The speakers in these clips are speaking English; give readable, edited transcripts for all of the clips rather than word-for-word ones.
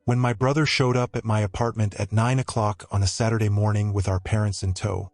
When my brother showed up at my apartment at 9 o'clock on a Saturday morning with our parents in tow,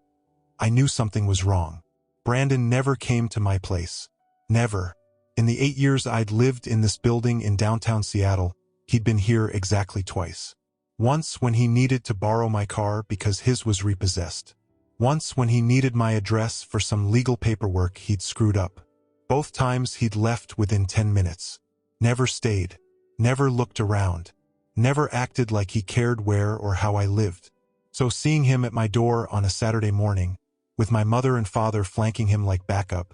I knew something was wrong. Brandon never came to my place. Never. In the 8 years I'd lived in this building in downtown Seattle, he'd been here exactly twice. Once when he needed to borrow my car because his was repossessed. Once when he needed my address for some legal paperwork he'd screwed up. Both times he'd left within 10 minutes. Never stayed. Never looked around. Never acted like he cared where or how I lived. So seeing him at my door on a Saturday morning, with my mother and father flanking him like backup,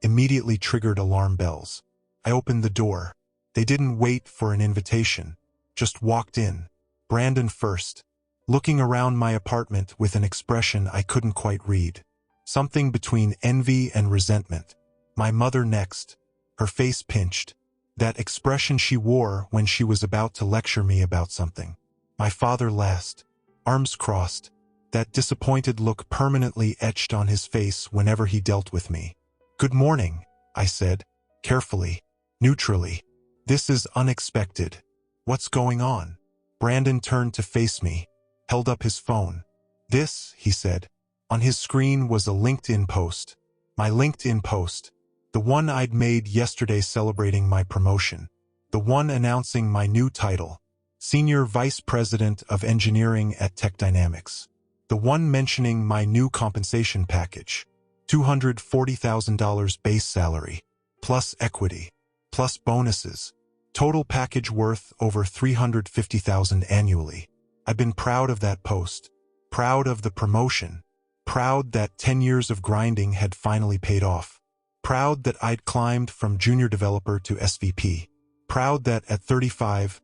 immediately triggered alarm bells. I opened the door. They didn't wait for an invitation. Just walked in. Brandon first, looking around my apartment with an expression I couldn't quite read. Something between envy and resentment. My mother next, her face pinched. That expression she wore when she was about to lecture me about something. My father last, arms crossed, that disappointed look permanently etched on his face whenever he dealt with me. "Good morning," I said, carefully, neutrally. "This is unexpected. What's going on?" Brandon turned to face me, held up his phone. "This," he said. On his screen was a LinkedIn post. My LinkedIn post. The one I'd made yesterday celebrating my promotion. The one announcing my new title. Senior Vice President of Engineering at Tech Dynamics. The one mentioning my new compensation package. $240,000 base salary, plus equity, plus bonuses. Total package worth over $350,000 annually. I've been proud of that post. Proud of the promotion. Proud that 10 years of grinding had finally paid off. Proud that I'd climbed from junior developer to SVP. Proud that at 35,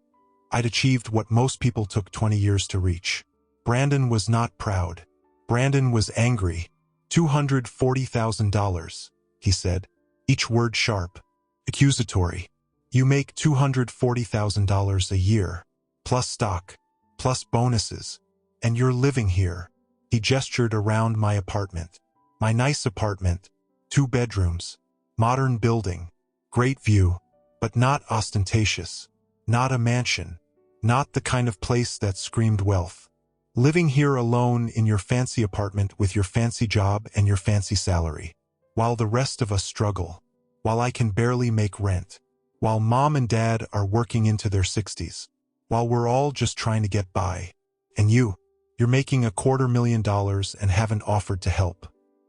I'd achieved what most people took 20 years to reach. Brandon was not proud. Brandon was angry. $240,000, he said, each word sharp, accusatory. "You make $240,000 a year, plus stock, plus bonuses, and you're living here." He gestured around my apartment. My nice apartment, 2 bedrooms, modern building, great view, but not ostentatious, not a mansion, not the kind of place that screamed wealth. Living here alone in your fancy apartment with your fancy job and your fancy salary, while the rest of us struggle, while I can barely make rent, while mom and dad are working into their 60s, while we're all just trying to get by. And you're making $250,000 and haven't offered to help.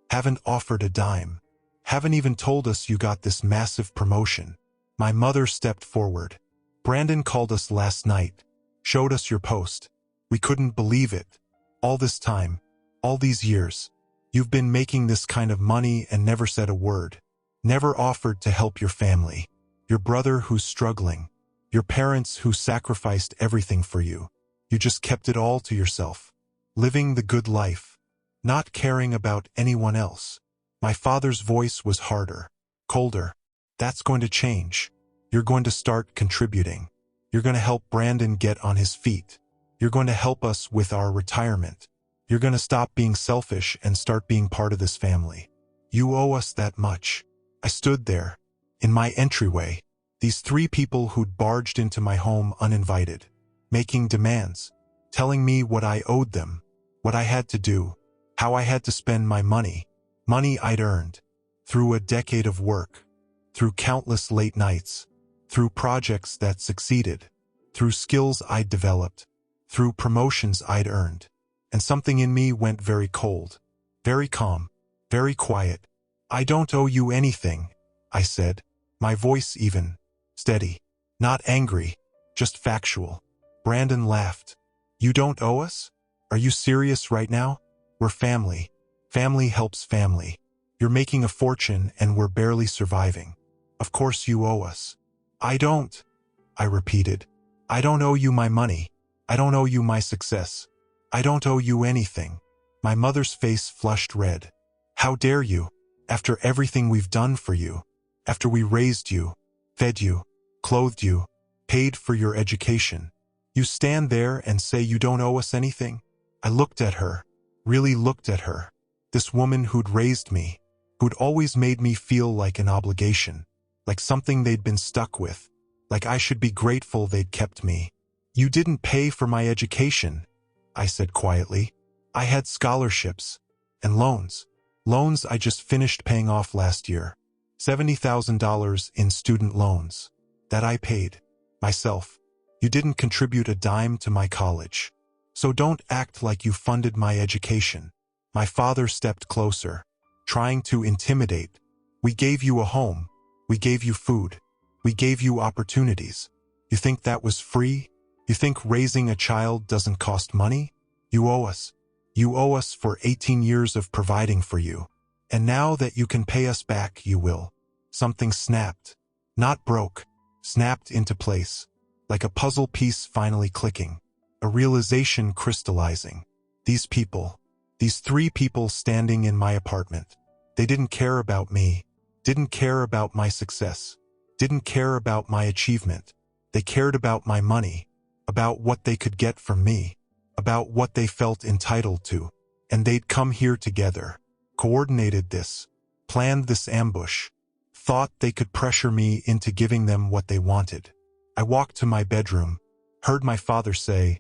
Haven't offered a dime. Haven't even told us you got this massive promotion. My mother stepped forward. "Brandon called us last night. Showed us your post. We couldn't believe it. All this time, all these years, you've been making this kind of money and never said a word. Never offered to help your family. Your brother who's struggling. Your parents who sacrificed everything for you. You just kept it all to yourself. Living the good life. Not caring about anyone else." My father's voice was harder, colder. "That's going to change. You're going to start contributing. You're going to help Brandon get on his feet. You're going to help us with our retirement. You're going to stop being selfish and start being part of this family. You owe us that much." I stood there, in my entryway, these 3 people who'd barged into my home uninvited, making demands, telling me what I owed them, what I had to do, how I had to spend my money I'd earned, through a decade of work, through countless late nights, through projects that succeeded, through skills I'd developed, through promotions I'd earned. And something in me went very cold, very calm, very quiet. "I don't owe you anything," I said, my voice even, steady, not angry, just factual. Brandon laughed. "You don't owe us? Are you serious right now? We're family. Family helps family. You're making a fortune and we're barely surviving. Of course you owe us." "I don't," I repeated. "I don't owe you my money. I don't owe you my success. I don't owe you anything." My mother's face flushed red. "How dare you? After everything we've done for you. After we raised you, fed you, clothed you, paid for your education. You stand there and say you don't owe us anything?" I looked at her, really looked at her. This woman who'd raised me, who'd always made me feel like an obligation, like something they'd been stuck with, like I should be grateful they'd kept me. You didn't pay for my education, I said quietly. I had scholarships and loans. Loans I just finished paying off last year. $70,000 in student loans. That I paid. Myself. You didn't contribute a dime to my college. So don't act like you funded my education. My father stepped closer, trying to intimidate. We gave you a home. We gave you food. We gave you opportunities. You think that was free? You think raising a child doesn't cost money? You owe us. You owe us for 18 years of providing for you. And now that you can pay us back, you will. Something snapped. Not broke. Snapped into place. Like a puzzle piece finally clicking. A realization crystallizing. These people. These 3 people standing in my apartment. They didn't care about me. Didn't care about my success. Didn't care about my achievement. They cared about my money. About what they could get from me. About what they felt entitled to. And they'd come here together. Coordinated this. Planned this ambush. Thought they could pressure me into giving them what they wanted. I walked to my bedroom. Heard my father say,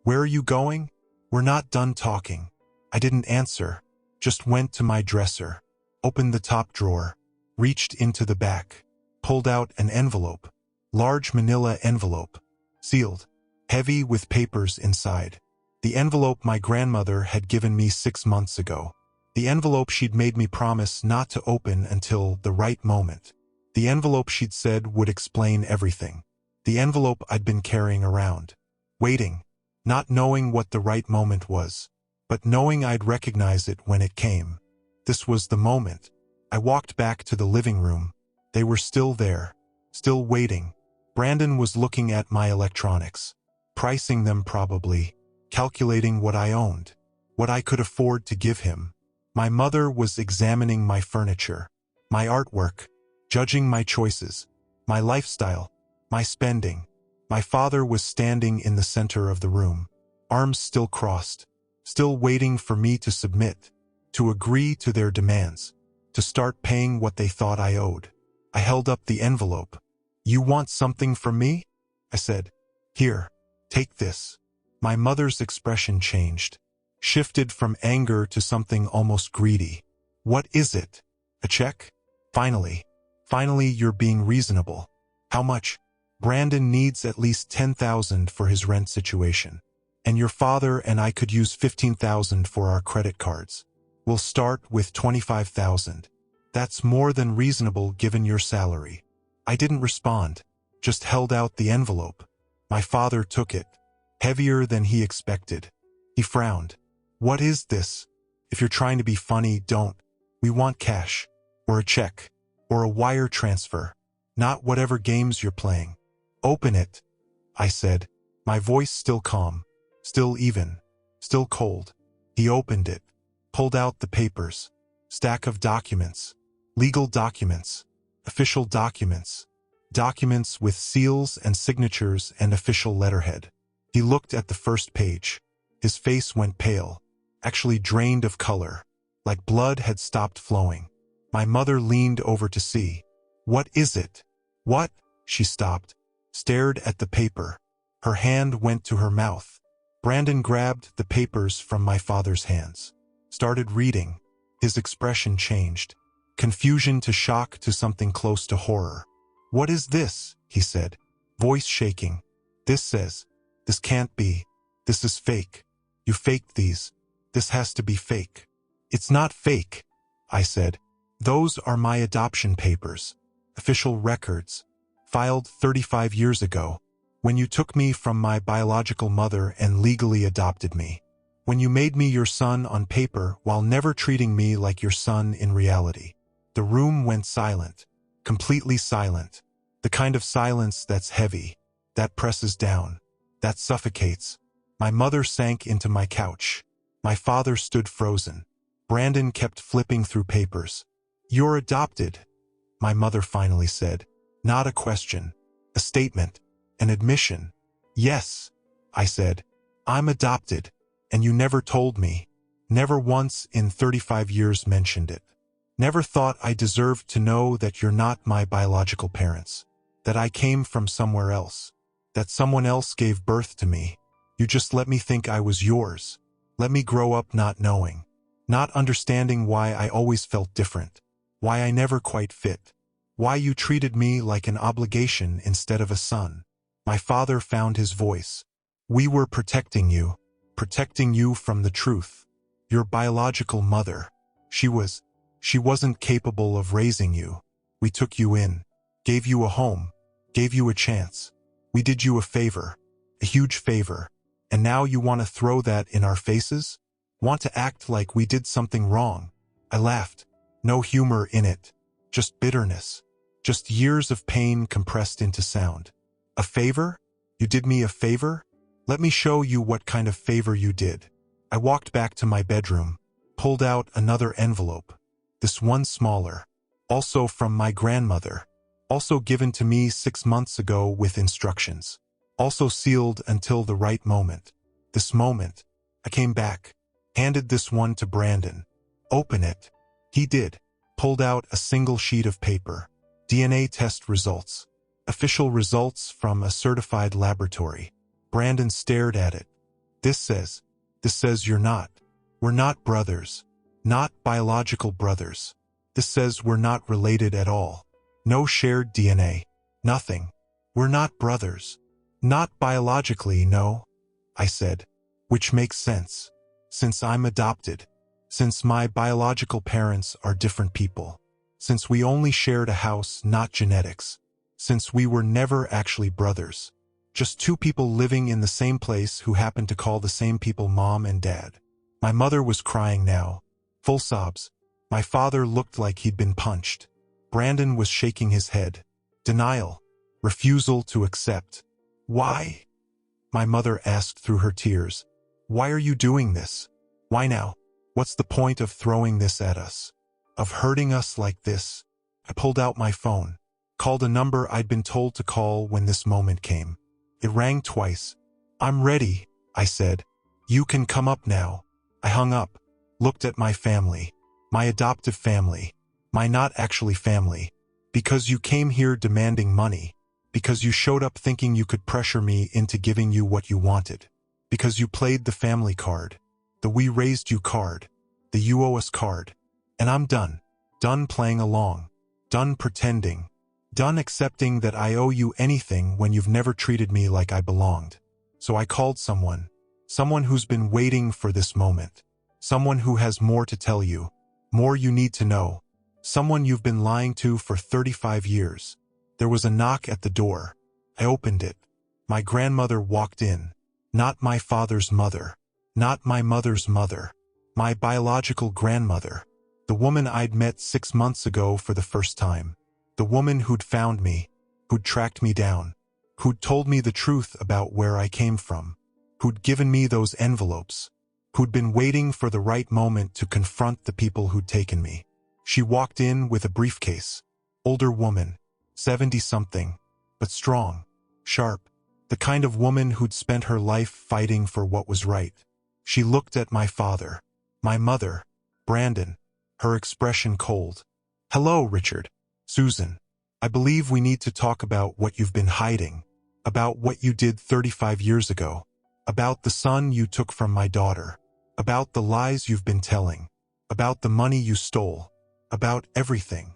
"Where are you going?" "We're not done talking." I didn't answer. Just went to my dresser. Opened the top drawer. Reached into the back. Pulled out an envelope. Large manila envelope. Sealed. Heavy with papers inside. The envelope my grandmother had given me 6 months ago. The envelope she'd made me promise not to open until the right moment. The envelope she'd said would explain everything. The envelope I'd been carrying around. Waiting. Not knowing what the right moment was. But knowing I'd recognize it when it came. This was the moment. I walked back to the living room. They were still there. Still waiting. Brandon was looking at my electronics. Pricing them probably. Calculating what I owned. What I could afford to give him. My mother was examining my furniture. My artwork. Judging my choices. My lifestyle. My spending. My father was standing in the center of the room. Arms still crossed. Still waiting for me to submit. To agree to their demands. To start paying what they thought I owed. I held up the envelope. "You want something from me?" I said. "Here. Take this." My mother's expression changed. Shifted from anger to something almost greedy. "What is it? A check?" Finally. Finally, you're being reasonable." "How much?" "Brandon needs at least $10,000 for his rent situation. And your father and I could use $15,000 for our credit cards. We'll start with $25,000. That's more than reasonable given your salary." I didn't respond. Just held out the envelope. My father took it. Heavier than he expected. He frowned. "What is this? If you're trying to be funny, don't. We want cash. Or a check. Or a wire transfer. Not whatever games you're playing." "Open it," I said. My voice still calm. Still even. Still cold. He opened it. Pulled out the papers. Stack of documents. Legal documents. Official documents. Documents with seals and signatures and official letterhead. He looked at the first page. His face went pale. Actually drained of color. Like blood had stopped flowing. My mother leaned over to see. "What is it?" "What?" She stopped. Stared at the paper. Her hand went to her mouth. Brandon grabbed the papers from my father's hands. Started reading. His expression changed. Confusion to shock to something close to horror. "What is this?" he said. Voice shaking. "This says. This can't be. This is fake. You faked these. This has to be fake." "It's not fake," I said. "Those are my adoption papers. Official records. Filed 35 years ago. When you took me from my biological mother and legally adopted me. When you made me your son on paper while never treating me like your son in reality." The room went silent. Completely silent. The kind of silence that's heavy. That presses down. That suffocates. My mother sank into my couch. My father stood frozen. Brandon kept flipping through papers. "You're adopted," my mother finally said. Not a question. A statement. An admission. "Yes," I said. "I'm adopted. And you never told me. Never once in 35 years mentioned it. Never thought I deserved to know that you're not my biological parents. That I came from somewhere else. that someone else gave birth to me. You just let me think I was yours. Let me grow up not knowing, not understanding why I always felt different, why I never quite fit, why you treated me like an obligation instead of a son. My father found his voice. We were protecting you from the truth. Your biological mother. She wasn't capable of raising you. We took you in, gave you a home, gave you a chance. We did you a favor, a huge favor. And now you want to throw that in our faces? Want to act like we did something wrong? I laughed. No humor in it. Just bitterness. Just years of pain compressed into sound. A favor? You did me a favor? Let me show you what kind of favor you did. I walked back to my bedroom, pulled out another envelope. This one smaller. Also from my grandmother. Also given to me 6 months ago with instructions. Also sealed until the right moment. This moment. I came back. Handed this one to Brandon. Open it. He did. Pulled out a single sheet of paper. DNA test results. Official results from a certified laboratory. Brandon stared at it. This says you're not. We're not brothers. Not biological brothers. This says we're not related at all. No shared DNA. Nothing. We're not brothers. Not biologically, no, I said. Which makes sense. Since I'm adopted. Since my biological parents are different people. Since we only shared a house, not genetics. Since we were never actually brothers. Just two people living in the same place who happened to call the same people mom and dad. My mother was crying now. Full sobs. My father looked like he'd been punched. Brandon was shaking his head. Denial. Refusal to accept. Why? My mother asked through her tears. Why are you doing this? Why now? What's the point of throwing this at us? Of hurting us like this? I pulled out my phone. Called a number I'd been told to call when this moment came. It rang twice. I'm ready, I said. You can come up now. I hung up. Looked at my family. My adoptive family. My not actually family. Because you came here demanding money. Because you showed up thinking you could pressure me into giving you what you wanted. Because you played the family card. The we raised you card. The you owe us card. And I'm done. Done playing along. Done pretending. Done accepting that I owe you anything when you've never treated me like I belonged. So I called someone. Someone who's been waiting for this moment. Someone who has more to tell you. More you need to know. Someone you've been lying to for 35 years. There was a knock at the door. I opened it. My grandmother walked in. Not my father's mother. Not my mother's mother. My biological grandmother. The woman I'd met 6 months ago for the first time. The woman who'd found me. Who'd tracked me down. Who'd told me the truth about where I came from. Who'd given me those envelopes. Who'd been waiting for the right moment to confront the people who'd taken me. She walked in with a briefcase. Older woman. 70-something. But strong. Sharp. The kind of woman who'd spent her life fighting for what was right. She looked at my father. My mother. Brandon. Her expression cold. Hello, Richard. Susan. I believe we need to talk about what you've been hiding. About what you did 35 years ago. About the son you took from my daughter. About the lies you've been telling. About the money you stole. About everything.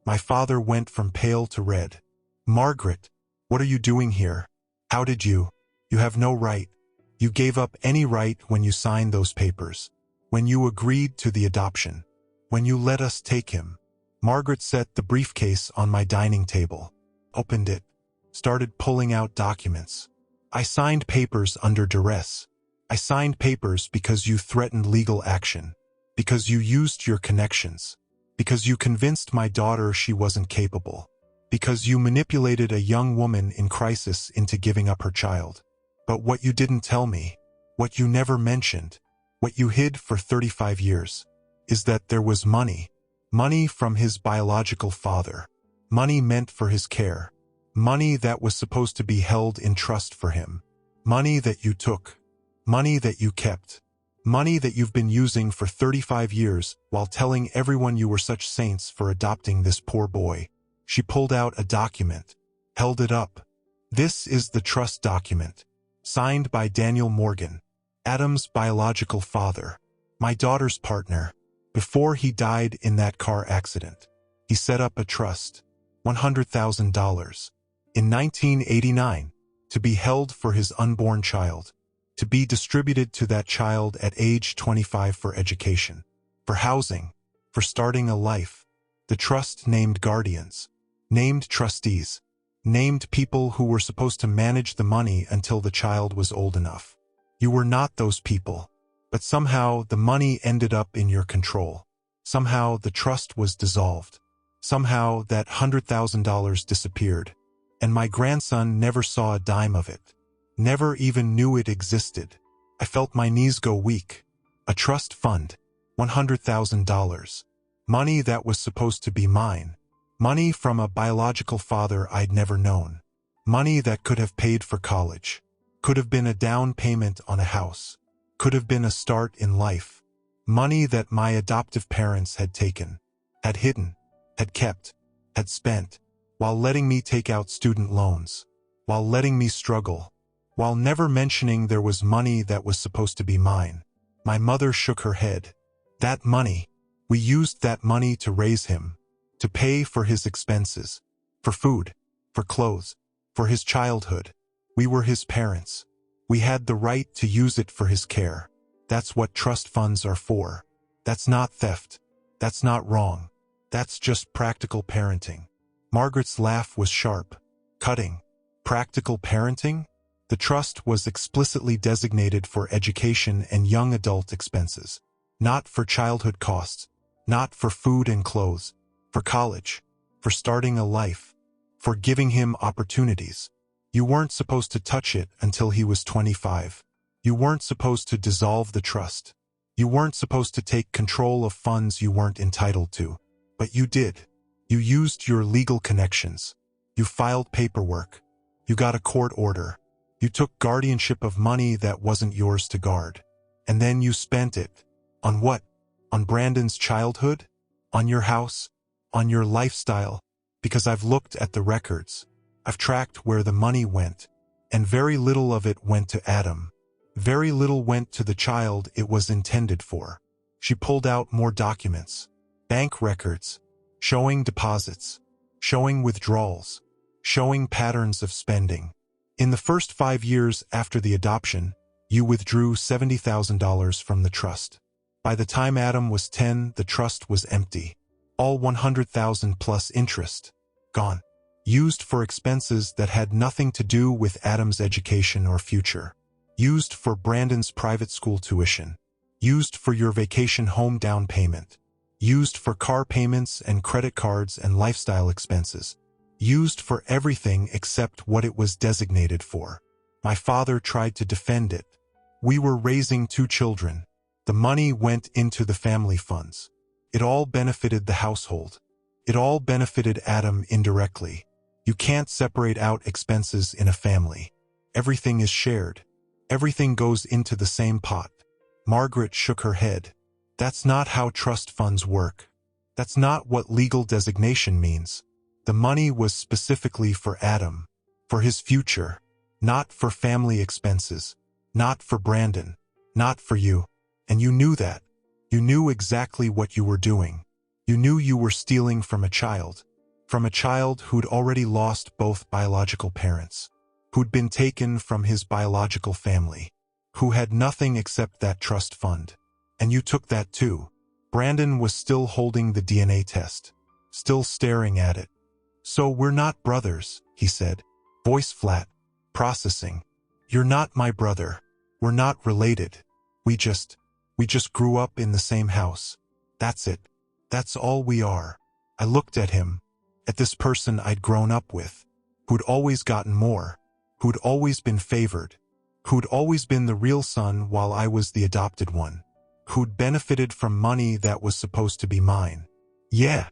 My father went from pale to red. Margaret, what are you doing here? How did you? You have no right. You gave up any right when you signed those papers. When you agreed to the adoption. When you let us take him. Margaret set the briefcase on my dining table. Opened it. Started pulling out documents. I signed papers under duress. I signed papers because you threatened legal action. Because you used your connections. Because you convinced my daughter she wasn't capable. Because you manipulated a young woman in crisis into giving up her child. But what you didn't tell me, what you never mentioned, what you hid for 35 years, is that there was money. Money from his biological father. Money meant for his care. Money that was supposed to be held in trust for him. Money that you took. Money that you kept. Money that you've been using for 35 years while telling everyone you were such saints for adopting this poor boy. She pulled out a document. Held it up. This is the trust document, signed by Daniel Morgan, Adam's biological father, my daughter's partner. Before he died in that car accident, he set up a trust, $100,000, in 1989, to be held for his unborn child, to be distributed to that child at age 25 for education, for housing, for starting a life. The trust named guardians, named trustees, named people who were supposed to manage the money until the child was old enough. You were not those people, but somehow the money ended up in your control. Somehow the trust was dissolved. Somehow that $100,000 disappeared, and my grandson never saw a dime of it, never even knew it existed. I felt my knees go weak. A trust fund, $100,000. Money that was supposed to be mine. Money from a biological father I'd never known. Money that could have paid for college. Could have been a down payment on a house. Could have been a start in life. Money that my adoptive parents had taken, had hidden, had kept, had spent, while letting me take out student loans, while letting me struggle, while never mentioning there was money that was supposed to be mine. My mother shook her head. That money. We used that money to raise him, to pay for his expenses, for food, for clothes, for his childhood. We were his parents. We had the right to use it for his care. That's what trust funds are for. That's not theft. That's not wrong. That's just practical parenting. Margaret's laugh was sharp, cutting. Practical parenting? The trust was explicitly designated for education and young adult expenses, not for childhood costs, not for food and clothes, for college, for starting a life, for giving him opportunities. You weren't supposed to touch it until he was 25. You weren't supposed to dissolve the trust. You weren't supposed to take control of funds you weren't entitled to. But you did. You used your legal connections. You filed paperwork. You got a court order. You took guardianship of money that wasn't yours to guard. And then you spent it. On what? On Brandon's childhood? On your house? On your lifestyle? Because I've looked at the records. I've tracked where the money went. And very little of it went to Adam. Very little went to the child it was intended for. She pulled out more documents. Bank records. Showing deposits. Showing withdrawals. Showing patterns of spending. In the first 5 years after the adoption, you withdrew $70,000 from the trust. By the time Adam was 10, the trust was empty. All $100,000 plus interest. Gone. Used for expenses that had nothing to do with Adam's education or future. Used for Brandon's private school tuition. Used for your vacation home down payment. Used for car payments and credit cards and lifestyle expenses. Used for everything except what it was designated for. My father tried to defend it. We were raising 2 children. The money went into the family funds. It all benefited the household. It all benefited Adam indirectly. You can't separate out expenses in a family. Everything is shared. Everything goes into the same pot. Margaret shook her head. That's not how trust funds work. That's not what legal designation means. The money was specifically for Adam, for his future, not for family expenses, not for Brandon, not for you. And you knew that. You knew exactly what you were doing. You knew you were stealing from a child who'd already lost both biological parents, who'd been taken from his biological family, who had nothing except that trust fund. And you took that too. Brandon was still holding the DNA test, still staring at it. So we're not brothers, he said, voice flat, processing. You're not my brother. We're not related. We just grew up in the same house. That's it. That's all we are. I looked at him, at this person I'd grown up with, who'd always gotten more, who'd always been favored, who'd always been the real son while I was the adopted one, who'd benefited from money that was supposed to be mine. Yeah,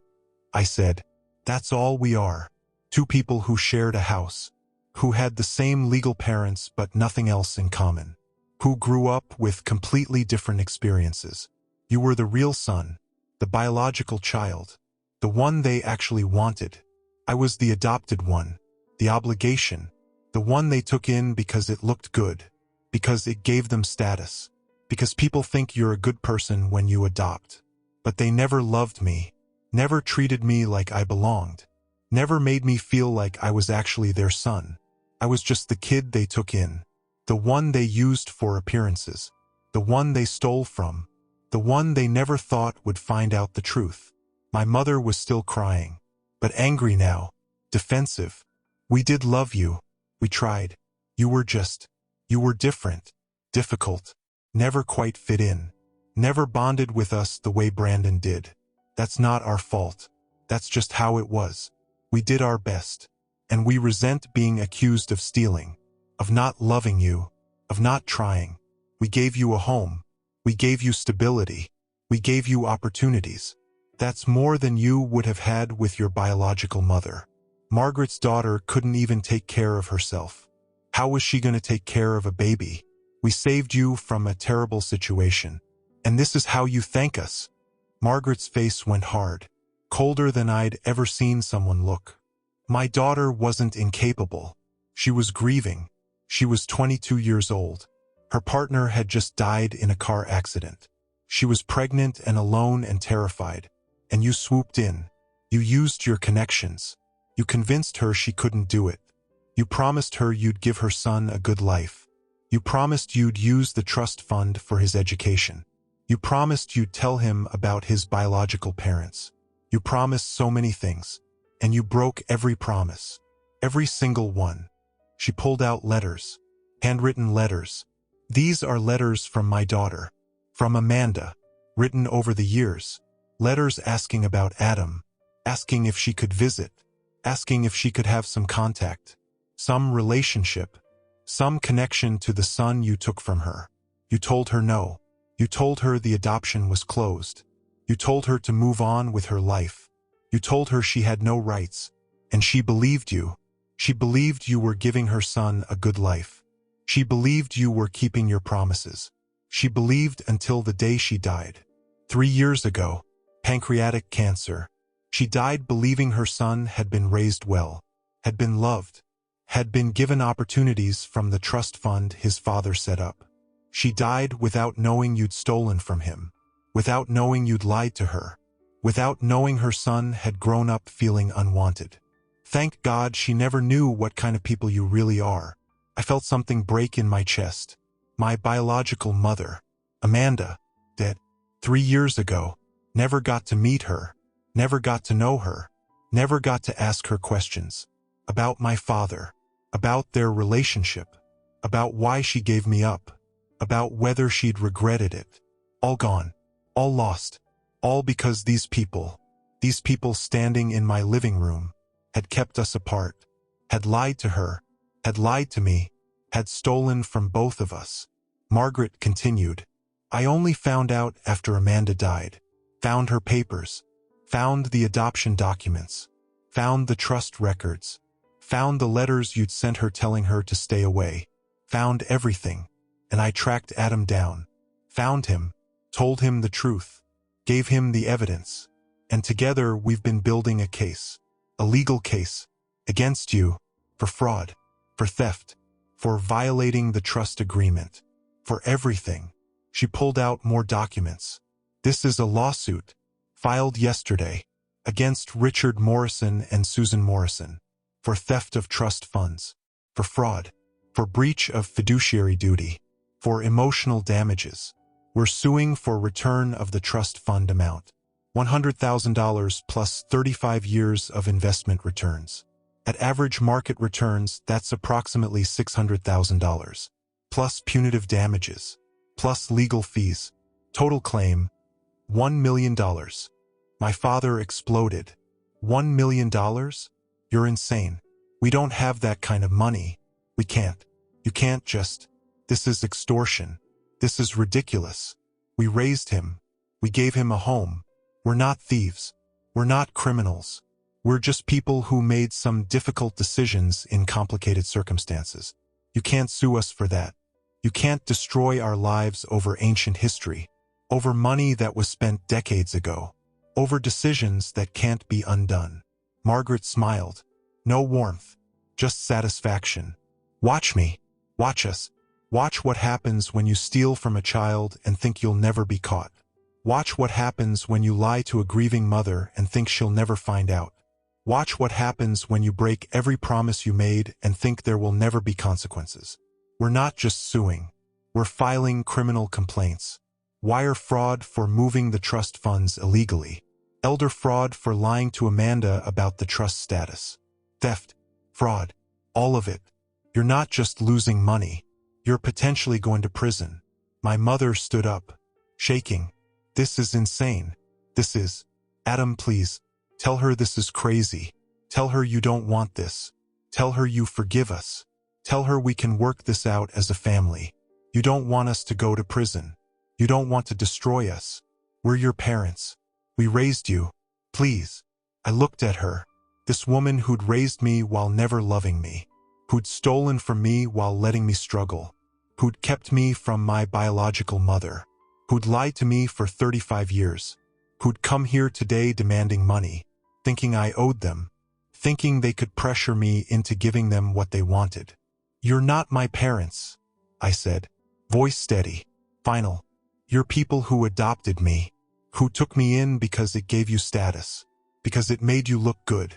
I said, that's all we are. 2 people who shared a house, who had the same legal parents but nothing else in common, who grew up with completely different experiences. You were the real son, the biological child, the one they actually wanted. I was the adopted one, the obligation, The one they took in because it looked good, because it gave them status, because people think you're a good person when you adopt. But they never loved me, never treated me like I belonged, never made me feel like I was actually their son. I was just the kid they took in, the one they used for appearances, the one they stole from, the one they never thought would find out the truth. My mother was still crying, but angry now, defensive. We did love you. We tried. You were different, difficult, never quite fit in, never bonded with us the way Brandon did. That's not our fault. That's just how it was. We did our best, and we resent being accused of stealing, of not loving you, of not trying. We gave you a home. We gave you stability. We gave you opportunities. That's more than you would have had with your biological mother. Margaret's daughter couldn't even take care of herself. How was she going to take care of a baby? We saved you from a terrible situation. And this is how you thank us. Margaret's face went hard, colder than I'd ever seen someone look. My daughter wasn't incapable. She was grieving. She was 22 years old. Her partner had just died in a car accident. She was pregnant and alone and terrified. And you swooped in. You used your connections. You convinced her she couldn't do it. You promised her you'd give her son a good life. You promised you'd use the trust fund for his education. You promised you'd tell him about his biological parents. You promised so many things, and you broke every promise. Every single one. She pulled out letters. Handwritten letters. These are letters from my daughter. From Amanda. Written over the years. Letters asking about Adam. Asking if she could visit. Asking if she could have some contact. Some relationship. Some connection to the son you took from her. You told her no. You told her the adoption was closed. You told her to move on with her life. You told her she had no rights. And she believed you. She believed you were giving her son a good life. She believed you were keeping your promises. She believed until the day she died. 3 years ago. Pancreatic cancer. She died believing her son had been raised well, had been loved, had been given opportunities from the trust fund his father set up. She died without knowing you'd stolen from him, without knowing you'd lied to her, without knowing her son had grown up feeling unwanted. Thank God she never knew what kind of people you really are. I felt something break in my chest. My biological mother, Amanda, dead 3 years ago. Never got to meet her, never got to know her, never got to ask her questions about my father, about their relationship, about why she gave me up, about whether she'd regretted it. All gone, all lost, all because these people standing in my living room, had kept us apart, had lied to her, had lied to me, had stolen from both of us. Margaret continued, I only found out after Amanda died. Found her papers, found the adoption documents, found the trust records, found the letters you'd sent her telling her to stay away, found everything, and I tracked Adam down, found him, told him the truth, gave him the evidence, and together we've been building a case, a legal case, against you, for fraud, for theft, for violating the trust agreement, for everything. She pulled out more documents. This is a lawsuit, filed yesterday, against Richard Morrison and Susan Morrison, for theft of trust funds, for fraud, for breach of fiduciary duty, for emotional damages. We're suing for return of the trust fund amount, $100,000 plus 35 years of investment returns. At average market returns, that's approximately $600,000, plus punitive damages, plus legal fees. Total claim, $1 million. My father exploded. $1 million? You're insane. We don't have that kind of money. We can't. You can't just. This is extortion. This is ridiculous. We raised him. We gave him a home. We're not thieves. We're not criminals. We're just people who made some difficult decisions in complicated circumstances. You can't sue us for that. You can't destroy our lives over ancient history, over money that was spent decades ago, over decisions that can't be undone. Margaret smiled. No warmth, just satisfaction. Watch me. Watch us. Watch what happens when you steal from a child and think you'll never be caught. Watch what happens when you lie to a grieving mother and think she'll never find out. Watch what happens when you break every promise you made and think there will never be consequences. We're not just suing. We're filing criminal complaints. Wire fraud for moving the trust funds illegally. Elder fraud for lying to Amanda about the trust status. Theft. Fraud. All of it. You're not just losing money. You're potentially going to prison. My mother stood up, shaking. This is insane. This is... Adam, please. Tell her this is crazy. Tell her you don't want this. Tell her you forgive us. Tell her we can work this out as a family. You don't want us to go to prison. You don't want to destroy us. We're your parents. We raised you. Please. I looked at her. This woman who'd raised me while never loving me. Who'd stolen from me while letting me struggle. Who'd kept me from my biological mother. Who'd lied to me for 35 years. Who'd come here today demanding money. Thinking I owed them. Thinking they could pressure me into giving them what they wanted. You're not my parents, I said, voice steady, final. You're people who adopted me, who took me in because it gave you status, because it made you look good,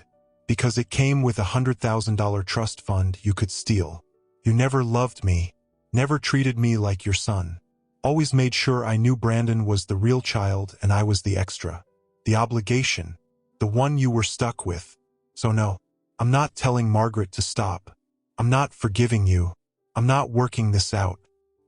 because it came with $100,000 trust fund you could steal. You never loved me, never treated me like your son. Always made sure I knew Brandon was the real child and I was the extra. The obligation, the one you were stuck with. So no, I'm not telling Margaret to stop. I'm not forgiving you. I'm not working this out.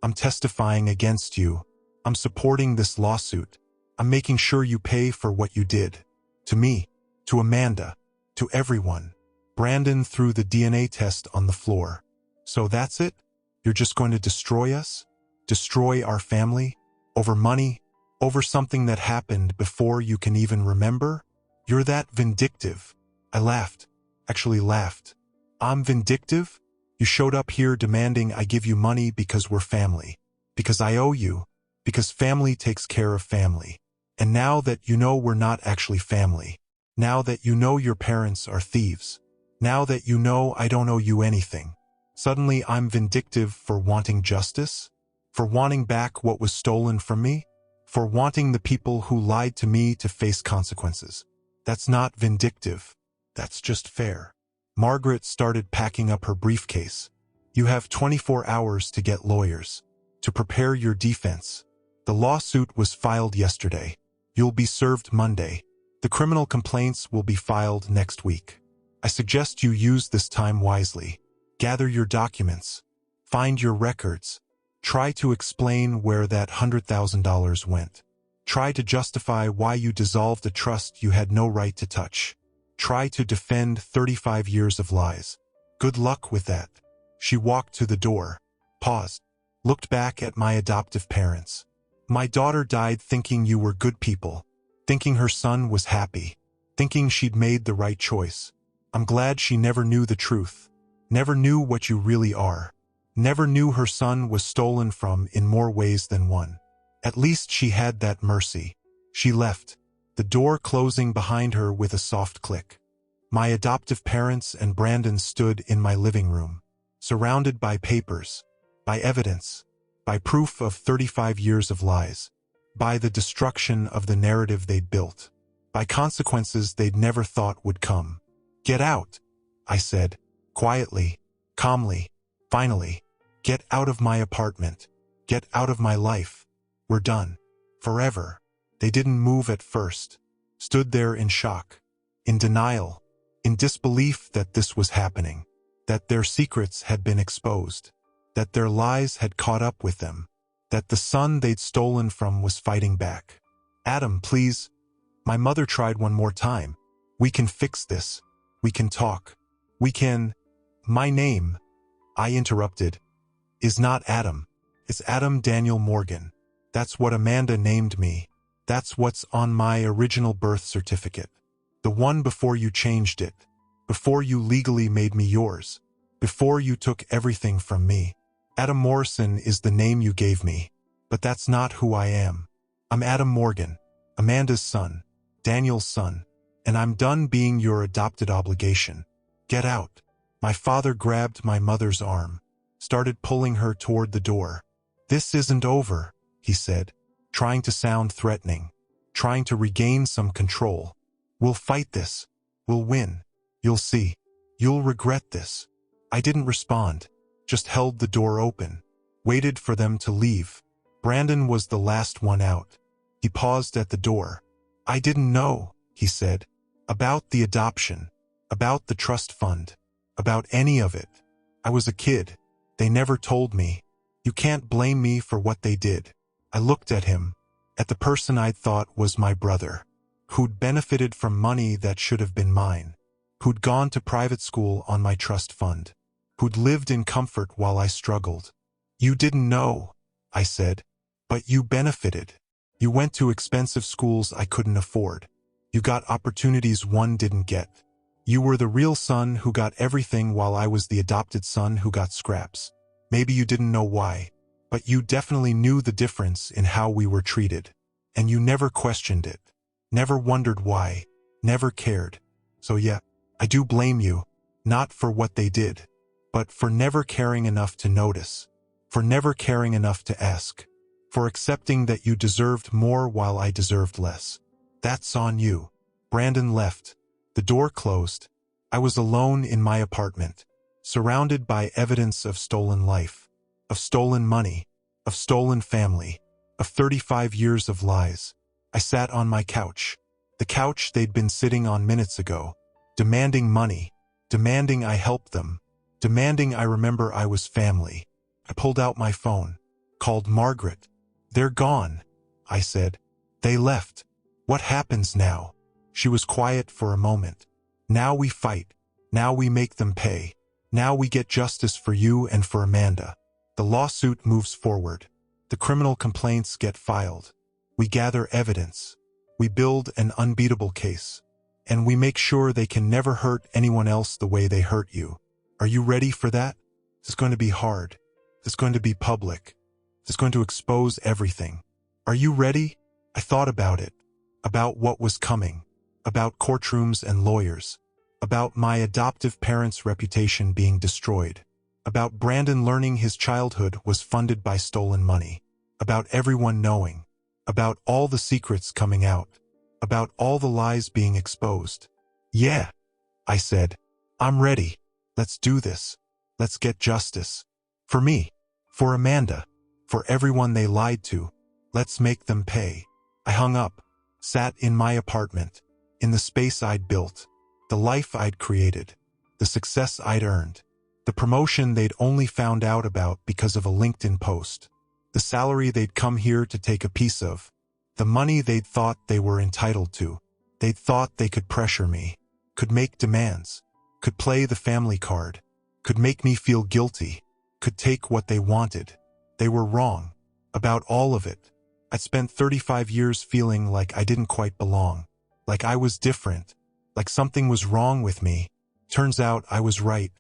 I'm testifying against you. I'm supporting this lawsuit. I'm making sure you pay for what you did. To me, to Amanda, to everyone. Brandon threw the DNA test on the floor. So that's it? You're just going to destroy us? Destroy our family? Over money? Over something that happened before you can even remember? You're that vindictive. I laughed. Actually laughed. I'm vindictive? You showed up here demanding I give you money because we're family. Because I owe you. Because family takes care of family. And now that you know we're not actually family. Now that you know your parents are thieves. Now that you know I don't owe you anything. Suddenly I'm vindictive for wanting justice? For wanting back what was stolen from me? For wanting the people who lied to me to face consequences. That's not vindictive. That's just fair. Margaret started packing up her briefcase. You have 24 hours to get lawyers. To prepare your defense. The lawsuit was filed yesterday. You'll be served Monday. The criminal complaints will be filed next week. I suggest you use this time wisely. Gather your documents. Find your records. Try to explain where that $100,000 went. Try to justify why you dissolved a trust you had no right to touch. Try to defend 35 years of lies. Good luck with that. She walked to the door, paused, looked back at my adoptive parents. My daughter died thinking you were good people, thinking her son was happy, thinking she'd made the right choice. I'm glad she never knew the truth, never knew what you really are, never knew her son was stolen from in more ways than one. At least she had that mercy. She left, the door closing behind her with a soft click. My adoptive parents and Brandon stood in my living room, surrounded by papers, by evidence, by proof of 35 years of lies, by the destruction of the narrative they'd built, by consequences they'd never thought would come. Get out, I said, quietly, calmly, finally. Get out of my apartment. Get out of my life. We're done. Forever. They didn't move at first. Stood there in shock, in denial, in disbelief that this was happening, that their secrets had been exposed, that their lies had caught up with them, that the son they'd stolen from was fighting back. Adam, please. My mother tried one more time. We can fix this. We can talk. We can... My name, I interrupted, is not Adam. It's Adam Daniel Morgan. That's what Amanda named me. That's what's on my original birth certificate. The one before you changed it. Before you legally made me yours. Before you took everything from me. Adam Morrison is the name you gave me. But that's not who I am. I'm Adam Morgan, Amanda's son, Daniel's son. And I'm done being your adopted obligation. Get out. My father grabbed my mother's arm. started pulling her toward the door. "This isn't over," he said, trying to sound threatening, trying to regain some control. "We'll fight this. We'll win. You'll see. You'll regret this." I didn't respond, just held the door open, waited for them to leave. Brandon was the last one out. He paused at the door. "I didn't know," he said, "about the adoption, about the trust fund, about any of it. I was a kid. They never told me. You can't blame me for what they did." I looked at him, at the person I'd thought was my brother, who'd benefited from money that should have been mine, who'd gone to private school on my trust fund, who'd lived in comfort while I struggled. "You didn't know," I said, "but you benefited. You went to expensive schools I couldn't afford. You got opportunities one didn't get. You were the real son who got everything while I was the adopted son who got scraps. Maybe you didn't know why, but you definitely knew the difference in how we were treated. And you never questioned it, never wondered why, never cared. So yeah, I do blame you, not for what they did, but for never caring enough to notice, for never caring enough to ask, for accepting that you deserved more while I deserved less. That's on you." Brandon left. The door closed. I was alone in my apartment, surrounded by evidence of stolen life, of stolen money, of stolen family, of 35 years of lies. I sat on my couch, the couch they'd been sitting on minutes ago, demanding money, demanding I help them, demanding I remember I was family. I pulled out my phone, called Margaret. "They're gone," I said. "They left. What happens now?" She was quiet for a moment. "Now we fight. Now we make them pay. Now we get justice for you and for Amanda. The lawsuit moves forward. The criminal complaints get filed. We gather evidence. We build an unbeatable case. And we make sure they can never hurt anyone else the way they hurt you. Are you ready for that? It's going to be hard. It's going to be public. It's going to expose everything. Are you ready?" I thought about it, about what was coming, about courtrooms and lawyers, about my adoptive parents' reputation being destroyed, about Brandon learning his childhood was funded by stolen money, about everyone knowing, about all the secrets coming out, about all the lies being exposed. "Yeah," I said, "I'm ready. Let's do this. Let's get justice. For me, for Amanda, for everyone they lied to. Let's make them pay." I hung up, sat in my apartment, in the space I'd built, the life I'd created, the success I'd earned, the promotion they'd only found out about because of a LinkedIn post, the salary they'd come here to take a piece of, the money they'd thought they were entitled to. They'd thought they could pressure me, could make demands, could play the family card, could make me feel guilty, could take what they wanted. They were wrong about all of it. I'd spent 35 years feeling like I didn't quite belong, like I was different, like something was wrong with me. Turns out I was right.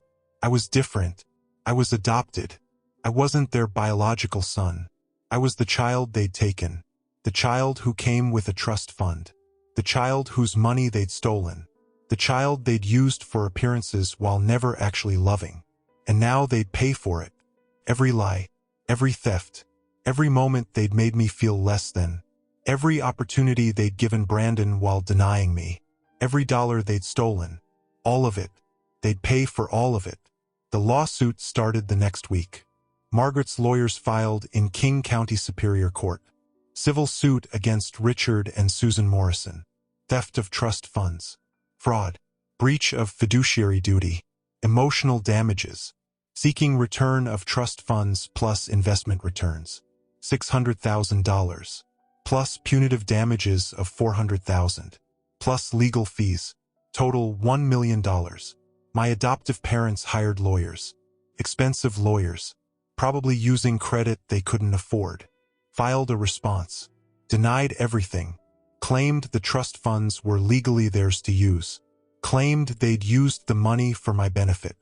I was different. I was adopted. I wasn't their biological son. I was the child they'd taken, the child who came with a trust fund, the child whose money they'd stolen, the child they'd used for appearances while never actually loving. And now they'd pay for it. Every lie, every theft, every moment they'd made me feel less than, every opportunity they'd given Brandon while denying me, every dollar they'd stolen, all of it. They'd pay for all of it. The lawsuit started the next week. Margaret's lawyers filed in King County Superior Court. Civil suit against Richard and Susan Morrison. Theft of trust funds. Fraud. Breach of fiduciary duty. Emotional damages. Seeking return of trust funds plus investment returns. $600,000. Plus punitive damages of $400,000. Plus legal fees. Total $1 million. My adoptive parents hired lawyers. Expensive lawyers. Probably using credit they couldn't afford. Filed a response. Denied everything. Claimed the trust funds were legally theirs to use. Claimed they'd used the money for my benefit.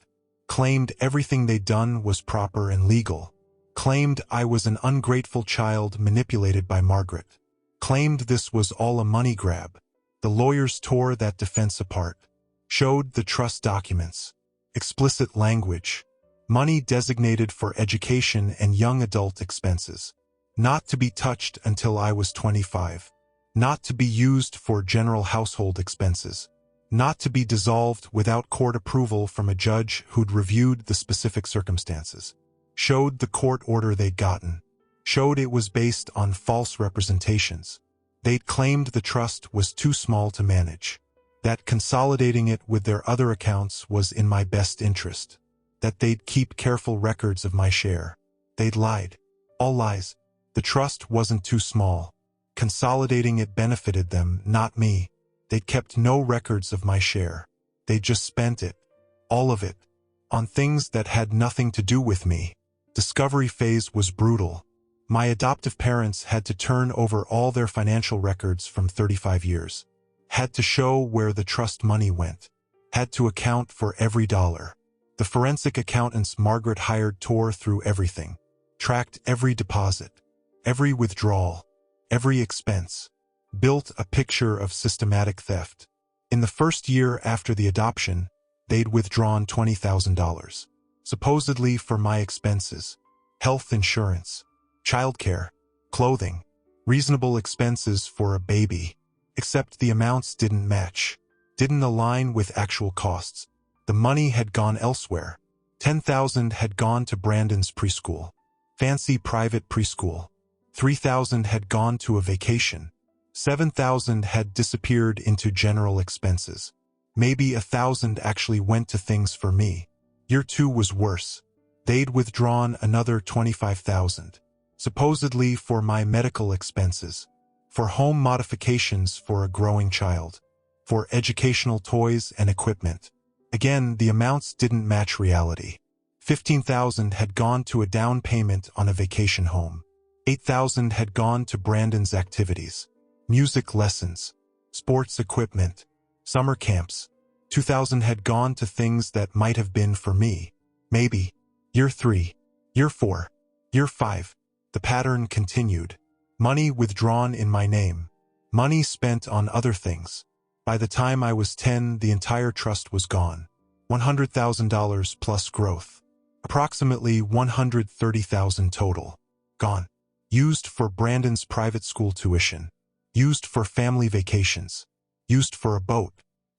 Claimed everything they'd done was proper and legal. Claimed I was an ungrateful child manipulated by Margaret. Claimed this was all a money grab. The lawyers tore that defense apart. Showed the trust documents. Explicit language. Money designated for education and young adult expenses. Not to be touched until I was 25. Not to be used for general household expenses. Not to be dissolved without court approval from a judge who'd reviewed the specific circumstances. Showed the court order they'd gotten. Showed it was based on false representations. They'd claimed the trust was too small to manage. That consolidating it with their other accounts was in my best interest. That they'd keep careful records of my share. They'd lied. All lies. The trust wasn't too small. Consolidating it benefited them, not me. They'd kept no records of my share. They'd just spent it. All of it. On things that had nothing to do with me. Discovery phase was brutal. My adoptive parents had to turn over all their financial records from 35 years. Had to show where the trust money went. Had to account for every dollar. The forensic accountants Margaret hired tore through everything. Tracked every deposit. Every withdrawal. Every expense. Built a picture of systematic theft. In the first year after the adoption, they'd withdrawn $20,000. Supposedly for my expenses. Health insurance. Childcare. Clothing. Reasonable expenses for a baby. Except the amounts didn't match. Didn't align with actual costs. The money had gone elsewhere. $10,000 had gone to Brandon's preschool. Fancy private preschool. $3,000 had gone to a vacation. $7,000 had disappeared into general expenses. Maybe $1,000 actually went to things for me. Year 2 was worse. They'd withdrawn another $25,000. Supposedly for my medical expenses. For home modifications for a growing child. For educational toys and equipment. Again, the amounts didn't match reality. $15,000 had gone to a down payment on a vacation home. $8,000 had gone to Brandon's activities. Music lessons. Sports equipment. Summer camps. $2,000 had gone to things that might have been for me. Maybe. Year 3. Year 4. Year 5. The pattern continued. Money withdrawn in my name. Money spent on other things. By the time I was 10, the entire trust was gone. $100,000 plus growth. Approximately $130,000 total. Gone. Used for Brandon's private school tuition. Used for family vacations. Used for a boat.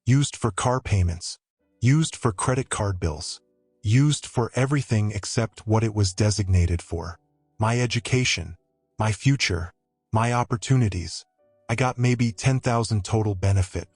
Used for car payments. Used for credit card bills. Used for everything except what it was designated for. My education. My future. My opportunities. I got maybe $10,000 total benefit.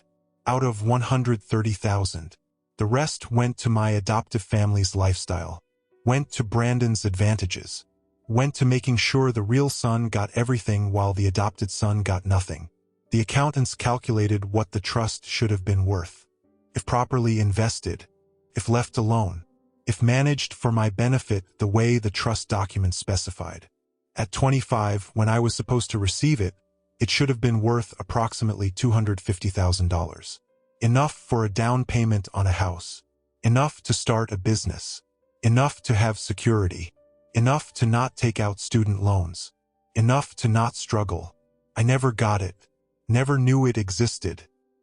Out of $130,000. The rest went to my adoptive family's lifestyle. Went to Brandon's advantages. Went to making sure the real son got everything while the adopted son got nothing. The accountants calculated what the trust should have been worth. If properly invested. If left alone. If managed for my benefit the way the trust documents specified. At 25, when I was supposed to receive it, it should have been worth approximately $250,000. Enough for a down payment on a house. Enough to start a business. Enough to have security. Enough to not take out student loans. Enough to not struggle. I never got it. Never knew it existed.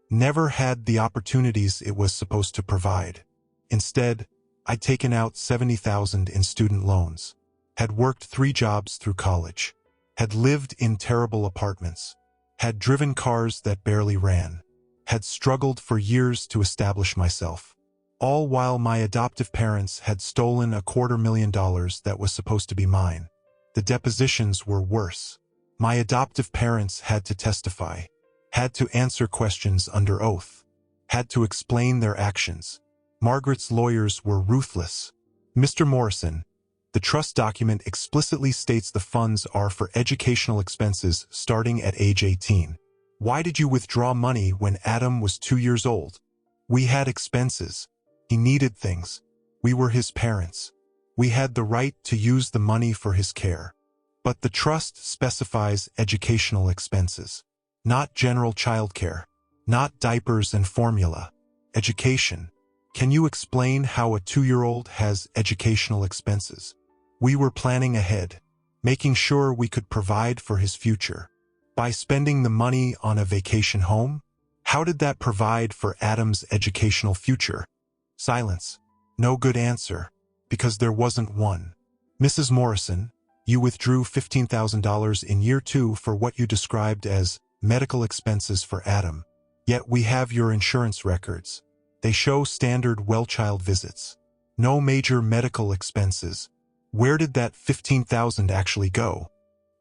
Never had the opportunities it was supposed to provide. Instead, I'd taken out $70,000 in student loans. Had worked 3 jobs through college. Had lived in terrible apartments. Had driven cars that barely ran. Had struggled for years to establish myself. All while my adoptive parents had stolen $250,000 that was supposed to be mine. The depositions were worse. My adoptive parents had to testify. Had to answer questions under oath. Had to explain their actions. Margaret's lawyers were ruthless. Mr. Morrison, the trust document explicitly states the funds are for educational expenses starting at age 18. Why did you withdraw money when Adam was 2 years old? We had expenses. He needed things. We were his parents. We had the right to use the money for his care. But the trust specifies educational expenses. Not general childcare. Not diapers and formula. Education. Can you explain how a 2-year-old has educational expenses? We were planning ahead, making sure we could provide for his future. By spending the money on a vacation home? How did that provide for Adam's educational future? Silence. No good answer. Because there wasn't one. Mrs. Morrison, you withdrew $15,000 in year 2 for what you described as medical expenses for Adam. Yet we have your insurance records. They show standard well-child visits. No major medical expenses. Where did that $15,000 actually go?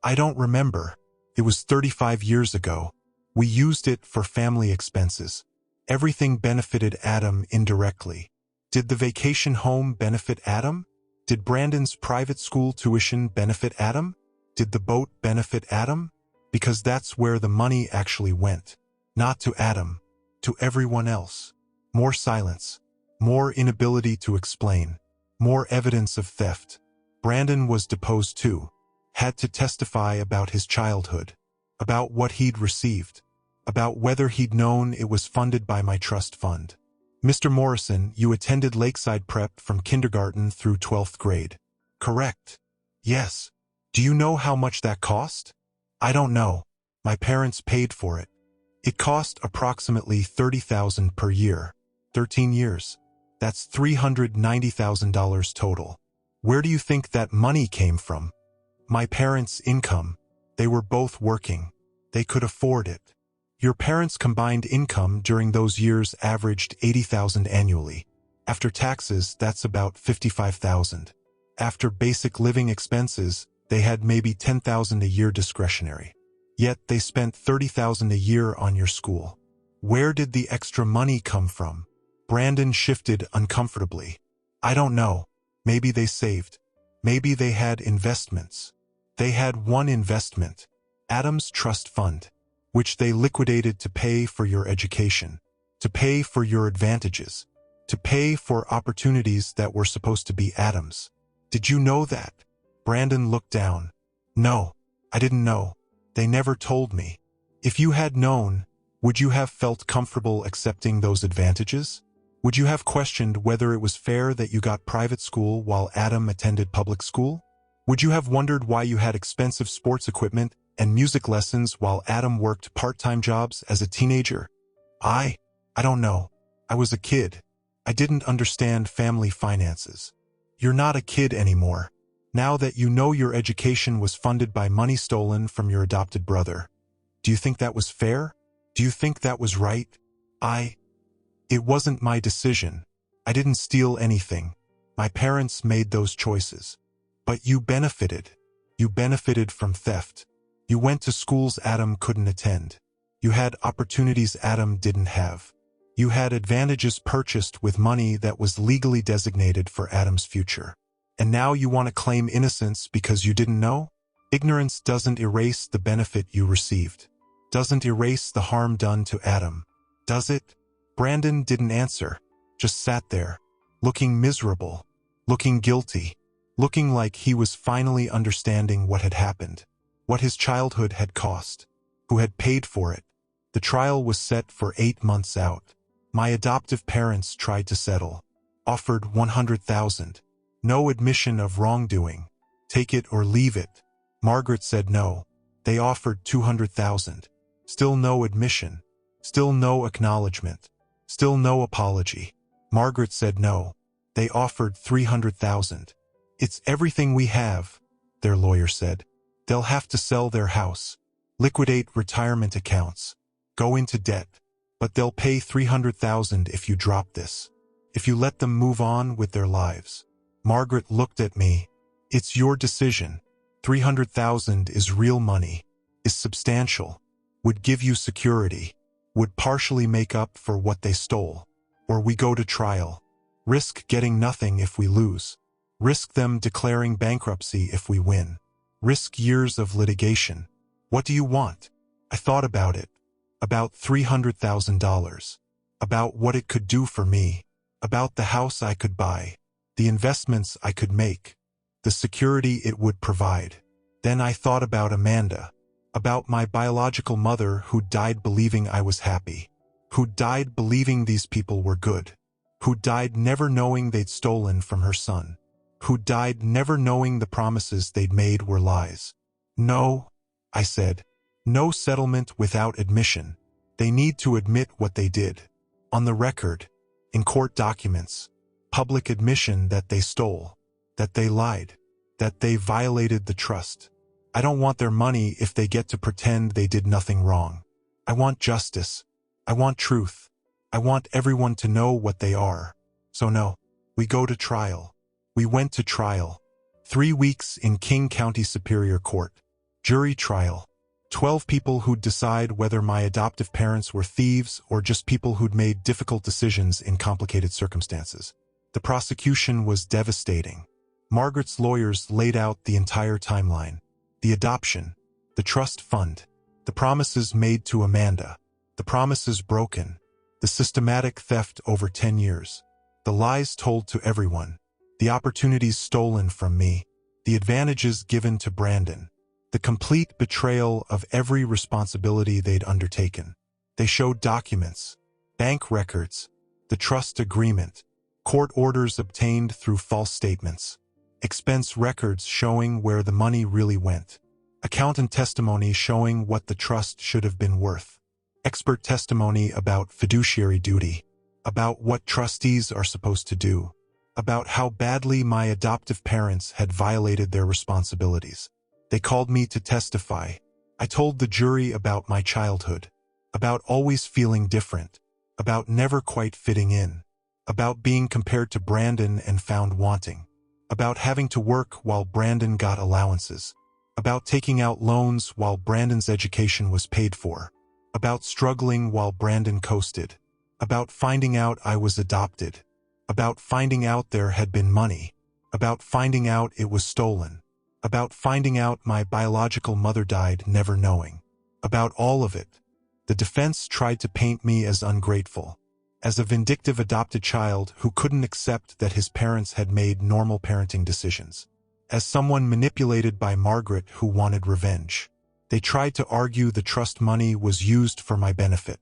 I don't remember. It was 35 years ago. We used it for family expenses. Everything benefited Adam indirectly. Did the vacation home benefit Adam? Did Brandon's private school tuition benefit Adam? Did the boat benefit Adam? Because that's where the money actually went. Not to Adam. To everyone else. More silence. More inability to explain. More evidence of theft. Brandon was deposed too. Had to testify about his childhood. About what he'd received. About whether he'd known it was funded by my trust fund. Mr. Morrison, you attended Lakeside Prep from kindergarten through 12th grade. Correct. Yes. Do you know how much that cost? I don't know. My parents paid for it. It cost approximately $30,000 per year. 13 years. That's $390,000 total. Where do you think that money came from? My parents' income. They were both working. They could afford it. Your parents' combined income during those years averaged $80,000 annually. After taxes, that's about $55,000. After basic living expenses, they had maybe $10,000 a year discretionary. Yet they spent $30,000 a year on your school. Where did the extra money come from? Brandon shifted uncomfortably. I don't know. Maybe they saved. Maybe they had investments. They had one investment, Adam's trust fund, which they liquidated to pay for your education, to pay for your advantages, to pay for opportunities that were supposed to be Adam's. Did you know that? Brandon looked down. No, I didn't know. They never told me. If you had known, would you have felt comfortable accepting those advantages? Would you have questioned whether it was fair that you got private school while Adam attended public school? Would you have wondered why you had expensive sports equipment and music lessons while Adam worked part-time jobs as a teenager? I don't know. I was a kid. I didn't understand family finances. You're not a kid anymore. Now that you know your education was funded by money stolen from your adopted brother. Do you think that was fair? Do you think that was right? It wasn't my decision. I didn't steal anything. My parents made those choices. But you benefited. You benefited from theft. You went to schools Adam couldn't attend. You had opportunities Adam didn't have. You had advantages purchased with money that was legally designated for Adam's future. And now you want to claim innocence because you didn't know? Ignorance doesn't erase the benefit you received. Doesn't erase the harm done to Adam. Does it? Brandon didn't answer. Just sat there, looking miserable, looking guilty, looking like he was finally understanding what had happened, what his childhood had cost, who had paid for it. The trial was set for 8 months out. My adoptive parents tried to settle, offered $100,000. No admission of wrongdoing. Take it or leave it. Margaret said no. They offered $200,000. Still no admission. Still no acknowledgement. Still no apology. Margaret said no. They offered $300,000. It's everything we have, their lawyer said. They'll have to sell their house, liquidate retirement accounts, go into debt, but they'll pay $300,000 if you drop this, if you let them move on with their lives. Margaret looked at me. It's your decision. $300,000 is real money, is substantial, would give you security, would partially make up for what they stole. Or we go to trial. Risk getting nothing if we lose. Risk them declaring bankruptcy if we win. Risk years of litigation. What do you want? I thought about it. About $300,000. About what it could do for me. About the house I could buy. The investments I could make. The security it would provide. Then I thought about Amanda. About my biological mother who died believing I was happy. Who died believing these people were good. Who died never knowing they'd stolen from her son. Who died never knowing the promises they'd made were lies. No, I said. No settlement without admission. They need to admit what they did. On the record. In court documents. Public admission that they stole. that they lied, that they violated the trust. I don't want their money if they get to pretend they did nothing wrong. I want justice. I want truth. I want everyone to know what they are. So no, we go to trial. We went to trial. 3 weeks in King County Superior Court. Jury trial. 12 people who'd decide whether my adoptive parents were thieves or just people who'd made difficult decisions in complicated circumstances. The prosecution was devastating. Margaret's lawyers laid out the entire timeline. The adoption, the trust fund, the promises made to Amanda, the promises broken, the systematic theft over 10 years, the lies told to everyone, the opportunities stolen from me, the advantages given to Brandon, the complete betrayal of every responsibility they'd undertaken. They showed documents, bank records, the trust agreement, court orders obtained through false statements, expense records showing where the money really went, accountant testimony showing what the trust should have been worth, expert testimony about fiduciary duty, about what trustees are supposed to do, about how badly my adoptive parents had violated their responsibilities. They called me to testify. I told the jury about my childhood, about always feeling different, about never quite fitting in, about being compared to Brandon and found wanting, about having to work while Brandon got allowances, about taking out loans while Brandon's education was paid for, about struggling while Brandon coasted, about finding out I was adopted, about finding out there had been money, about finding out it was stolen, about finding out my biological mother died never knowing, about all of it. The defense tried to paint me as ungrateful, as a vindictive adopted child who couldn't accept that his parents had made normal parenting decisions, as someone manipulated by Margaret who wanted revenge. They tried to argue the trust money was used for my benefit,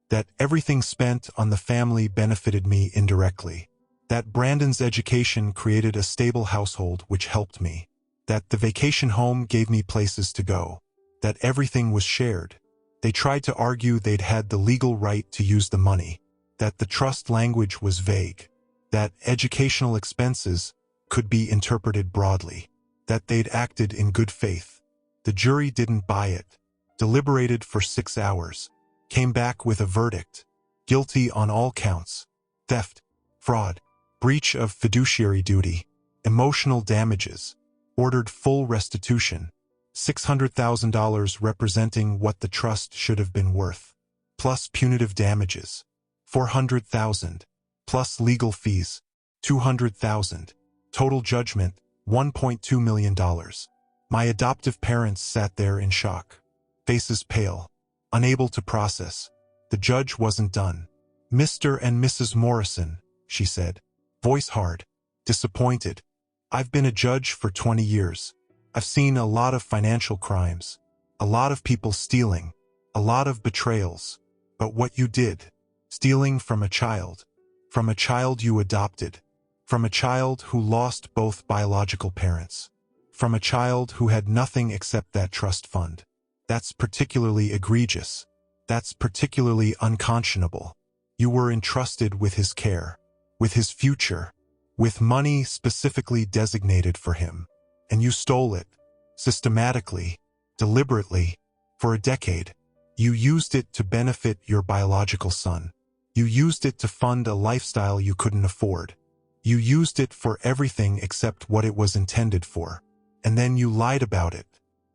that everything spent on the family benefited me indirectly, that Brandon's education created a stable household which helped me, that the vacation home gave me places to go, that everything was shared. They tried to argue they'd had the legal right to use the money, that the trust language was vague, that educational expenses could be interpreted broadly, that they'd acted in good faith. The jury didn't buy it, deliberated for 6 hours, came back with a verdict, guilty on all counts, theft, fraud, breach of fiduciary duty, emotional damages, ordered full restitution, $600,000 representing what the trust should have been worth, plus punitive damages, $400,000, plus legal fees, $200,000, total judgment, $1.2 million. My adoptive parents sat there in shock, faces pale, unable to process. The judge wasn't done. "Mr. and Mrs. Morrison," she said, voice hard, disappointed. "I've been a judge for 20 years. I've seen a lot of financial crimes, a lot of people stealing, a lot of betrayals. But what you did, stealing from a child you adopted, from a child who lost both biological parents, from a child who had nothing except that trust fund, that's particularly egregious. That's particularly unconscionable. You were entrusted with his care, with his future, with money specifically designated for him, and you stole it, systematically, deliberately, for a decade. You used it to benefit your biological son. You used it to fund a lifestyle you couldn't afford. You used it for everything except what it was intended for. And then you lied about it,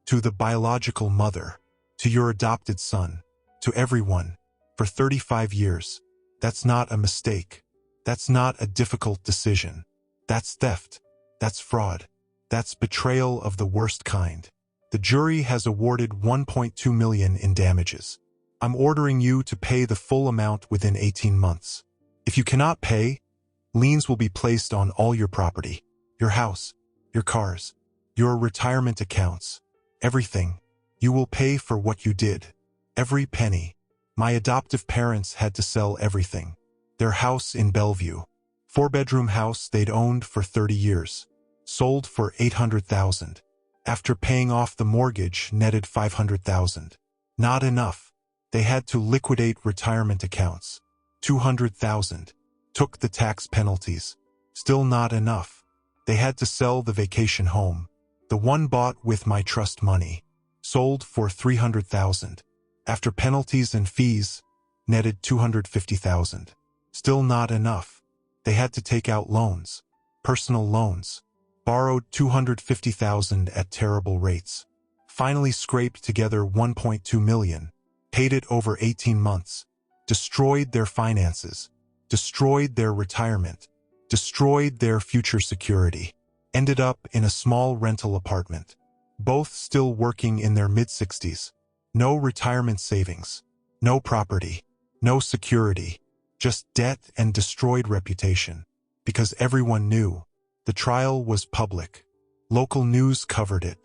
to the biological mother, to your adopted son, to everyone, for 35 years. That's not a mistake. That's not a difficult decision. That's theft. That's fraud. That's betrayal of the worst kind. The jury has awarded $1.2 million in damages. I'm ordering you to pay the full amount within 18 months. If you cannot pay, liens will be placed on all your property, your house, your cars, your retirement accounts, everything. You will pay for what you did. Every penny. My adoptive parents had to sell everything. Their house in Bellevue, 4-bedroom house they'd owned for 30 years, sold for $800,000. After paying off the mortgage, netted $500,000. Not enough. They had to liquidate retirement accounts. $200,000. Took the tax penalties. Still not enough. They had to sell the vacation home, the one bought with my trust money, sold for $300,000. After penalties and fees, netted $250,000. Still not enough. They had to take out loans, personal loans, borrowed $250,000 at terrible rates. Finally scraped together $1.2 million, paid it over 18 months, destroyed their finances, destroyed their retirement, destroyed their future security, ended up in a small rental apartment, both still working in their mid-60s. No retirement savings, no property, no security, just debt and destroyed reputation. Because everyone knew. The trial was public. Local news covered it.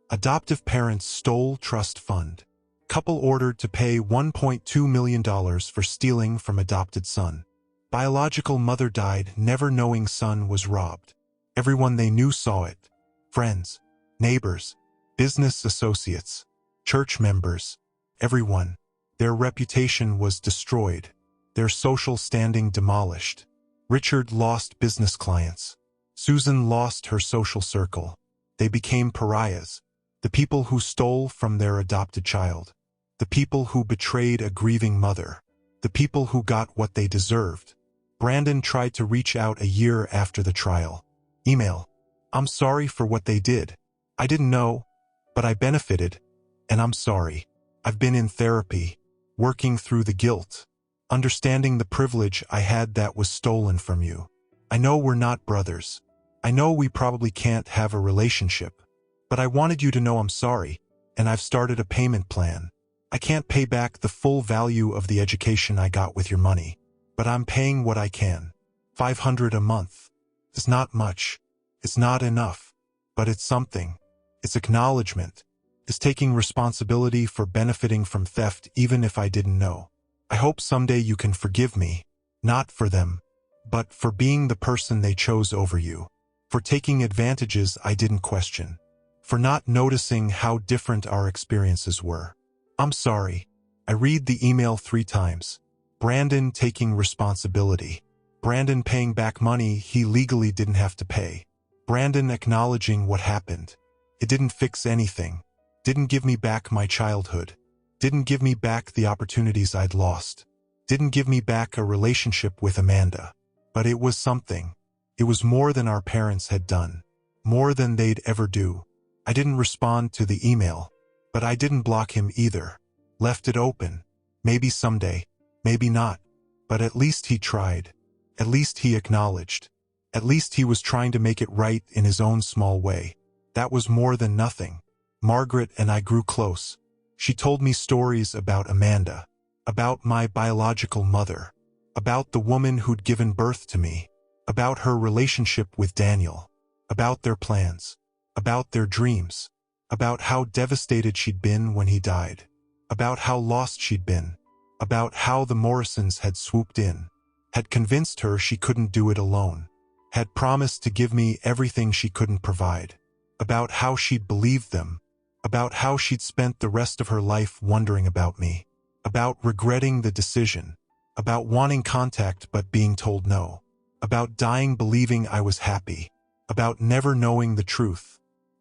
Adoptive parents stole trust fund. Couple ordered to pay $1.2 million for stealing from adopted son. Biological mother died, never knowing son was robbed. Everyone they knew saw it. Friends, neighbors, business associates, church members, everyone. Their reputation was destroyed. Their social standing demolished. Richard lost business clients. Susan lost her social circle. They became pariahs. The people who stole from their adopted child. The people who betrayed a grieving mother. The people who got what they deserved. Brandon tried to reach out a year after the trial. Email. I'm sorry for what they did. I didn't know, but I benefited, and I'm sorry. I've been in therapy, working through the guilt, understanding the privilege I had that was stolen from you. I know we're not brothers. I know we probably can't have a relationship, but I wanted you to know I'm sorry, and I've started a payment plan. I can't pay back the full value of the education I got with your money, but I'm paying what I can. $500 a month. It's not much. It's not enough, but it's something. It's acknowledgement. It's taking responsibility for benefiting from theft even if I didn't know. I hope someday you can forgive me, not for them, but for being the person they chose over you, for taking advantages I didn't question, for not noticing how different our experiences were. I'm sorry. I read the email 3 times. Brandon taking responsibility. Brandon paying back money he legally didn't have to pay. Brandon acknowledging what happened. It didn't fix anything. Didn't give me back my childhood. Didn't give me back the opportunities I'd lost. Didn't give me back a relationship with Amanda. But it was something. It was more than our parents had done. More than they'd ever do. I didn't respond to the email. But I didn't block him either. Left it open. Maybe someday. Maybe not. But at least he tried. At least he acknowledged. At least he was trying to make it right in his own small way. That was more than nothing. Margaret and I grew close. She told me stories about Amanda. About my biological mother. About the woman who'd given birth to me. About her relationship with Daniel. About their plans. About their dreams. About how devastated she'd been when he died. About how lost she'd been. About how the Morrisons had swooped in. Had convinced her she couldn't do it alone. Had promised to give me everything she couldn't provide. About how she'd believed them. About how she'd spent the rest of her life wondering about me. About regretting the decision. About wanting contact but being told no. About dying believing I was happy. About never knowing the truth.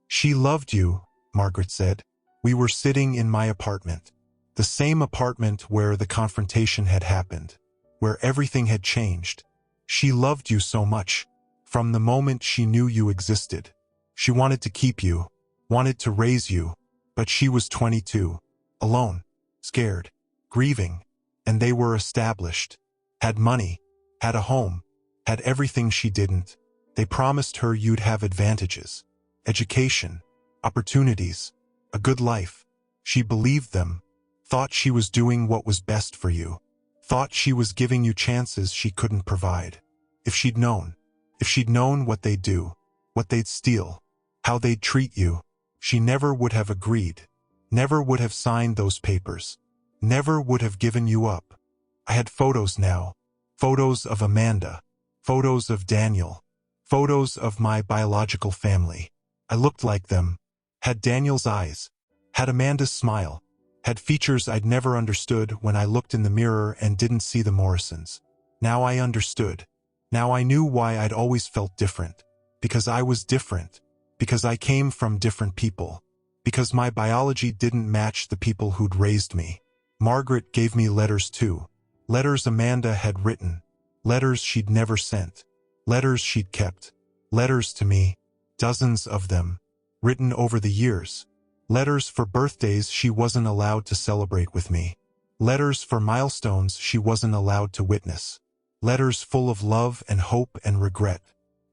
She loved you, Margaret said. We were sitting in my apartment. The same apartment where the confrontation had happened. Where everything had changed. She loved you so much. From the moment she knew you existed. She wanted to keep you. Wanted to raise you. But she was 22. Alone. Scared. Grieving. And they were established. Had money. Had a home. Had everything she didn't. They promised her you'd have advantages. Education. Opportunities. A good life. She believed them. Thought she was doing what was best for you. Thought she was giving you chances she couldn't provide. If she'd known what they'd do, what they'd steal, how they'd treat you, she never would have agreed, never would have signed those papers, never would have given you up. I had photos now, photos of Amanda, photos of Daniel, photos of my biological family. I looked like them, had Daniel's eyes, had Amanda's smile, had features I'd never understood when I looked in the mirror and didn't see the Morrisons. Now I understood. Now I knew why I'd always felt different. because I was different, because I came from different people, because my biology didn't match the people who'd raised me. Margaret gave me letters too. Letters Amanda had written. Letters she'd never sent. Letters she'd kept. Letters to me. Dozens of them. Written over the years. Letters for birthdays she wasn't allowed to celebrate with me. Letters for milestones she wasn't allowed to witness. Letters full of love and hope and regret.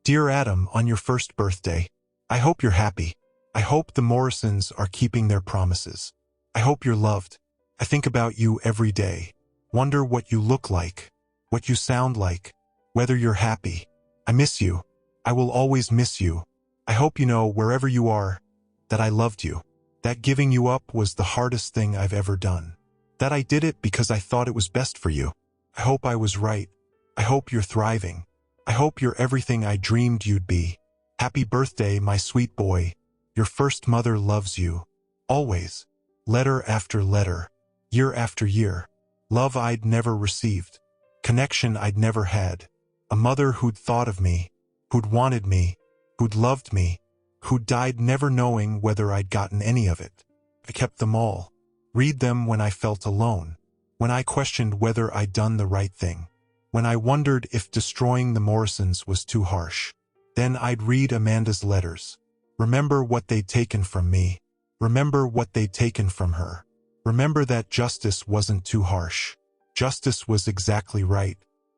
Dear Adam, on your first birthday, I hope you're happy. I hope the Morrisons are keeping their promises. I hope you're loved. I think about you every day. Wonder what you look like, what you sound like, whether you're happy. I miss you. I will always miss you. I hope you know, wherever you are, that I loved you. That giving you up was the hardest thing I've ever done. That I did it because I thought it was best for you. I hope I was right. I hope you're thriving. I hope you're everything I dreamed you'd be. Happy birthday, my sweet boy. Your first mother loves you. Always. Letter after letter. Year after year. Love I'd never received. Connection I'd never had. A mother who'd thought of me. Who'd wanted me. Who'd loved me. Who'd died never knowing whether I'd gotten any of it. I kept them all. Read them when I felt alone. When I questioned whether I'd done the right thing. When I wondered if destroying the Morrisons was too harsh. Then I'd read Amanda's letters. Remember what they'd taken from me. Remember what they'd taken from her. Remember that justice wasn't too harsh. Justice was exactly right.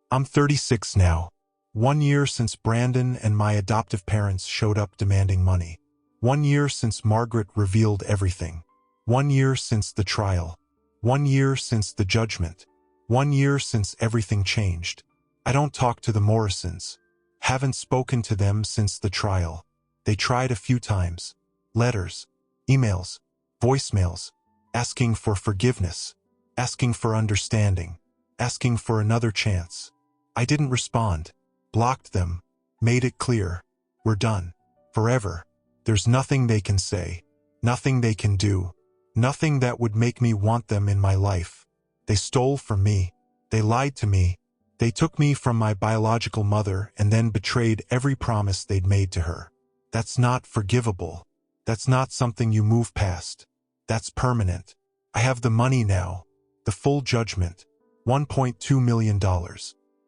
I'm 36 now. 1 year since Brandon and my adoptive parents showed up demanding money. 1 year since Margaret revealed everything. 1 year since the trial. 1 year since the judgment. 1 year since everything changed. I don't talk to the Morrisons. Haven't spoken to them since the trial. They tried a few times. Letters, emails, voicemails, asking for forgiveness, asking for understanding, asking for another chance. I didn't respond. Blocked them. Made it clear. We're done. Forever. There's nothing they can say. Nothing they can do. Nothing that would make me want them in my life. They stole from me. They lied to me. They took me from my biological mother and then betrayed every promise they'd made to her. That's not forgivable. That's not something you move past. That's permanent. I have the money now. The full judgment. $1.2 million.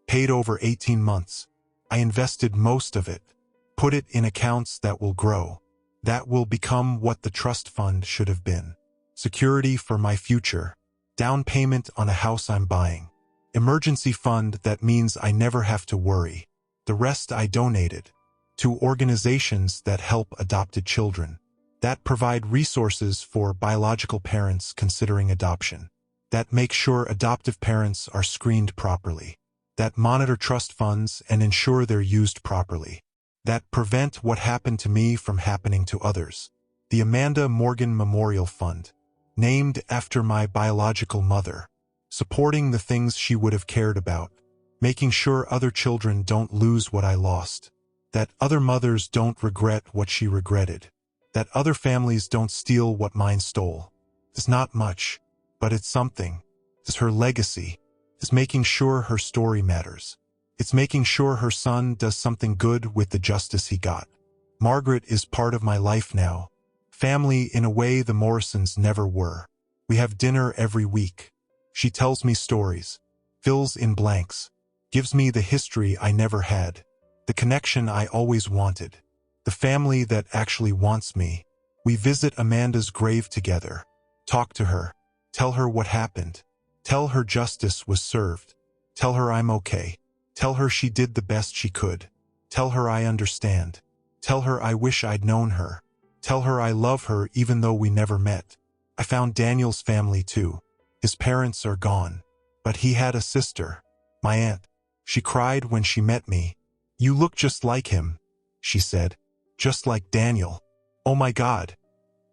Paid over 18 months. I invested most of it. Put it in accounts that will grow. That will become what the trust fund should have been. Security for my future. Down payment on a house I'm buying. Emergency fund that means I never have to worry. The rest I donated to organizations that help adopted children, that provide resources for biological parents considering adoption, that make sure adoptive parents are screened properly, that monitor trust funds and ensure they're used properly, that prevent what happened to me from happening to others. The Amanda Morgan Memorial Fund, named after my biological mother, supporting the things she would have cared about, making sure other children don't lose what I lost, that other mothers don't regret what she regretted, that other families don't steal what mine stole. It's not much, but it's something. It's her legacy. It's making sure her story matters. It's making sure her son does something good with the justice he got. Margaret is part of my life now. Family in a way the Morrisons never were. We have dinner every week. She tells me stories, fills in blanks, gives me the history I never had, the connection I always wanted, the family that actually wants me. We visit Amanda's grave together, talk to her, tell her what happened, tell her justice was served, tell her I'm okay, tell her she did the best she could, tell her I understand, tell her I wish I'd known her, tell her I love her even though we never met. I found Daniel's family too. His parents are gone, but he had a sister, my aunt. She cried when she met me. You look just like him, she said, just like Daniel. Oh my God.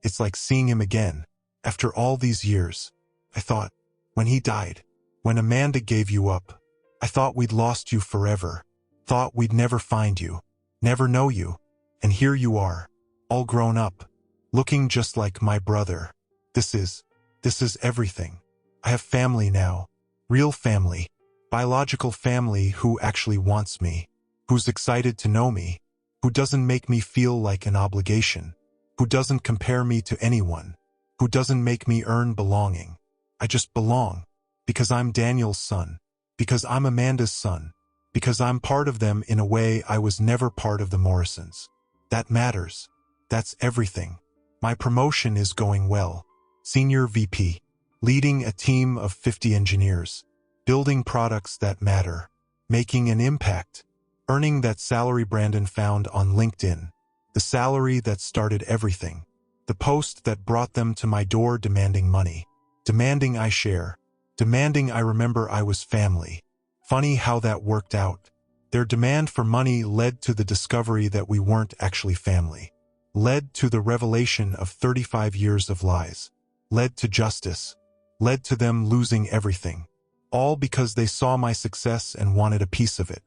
It's like seeing him again. After all these years, I thought, when he died, when Amanda gave you up, I thought we'd lost you forever, thought we'd never find you, never know you. And here you are, all grown up, looking just like my brother. This is everything. I have family now, real family, biological family who actually wants me, who's excited to know me, who doesn't make me feel like an obligation, who doesn't compare me to anyone, who doesn't make me earn belonging. I just belong, because I'm Daniel's son, because I'm Amanda's son, because I'm part of them in a way I was never part of the Morrisons. That matters. That's everything. My promotion is going well. Senior VP. Leading a team of 50 engineers. Building products that matter. Making an impact. Earning that salary Brandon found on LinkedIn. The salary that started everything. The post that brought them to my door demanding money. Demanding I share. Demanding I remember I was family. Funny how that worked out. Their demand for money led to the discovery that we weren't actually family. Led to the revelation of 35 years of lies. Led to justice. Led to them losing everything. All because they saw my success and wanted a piece of it.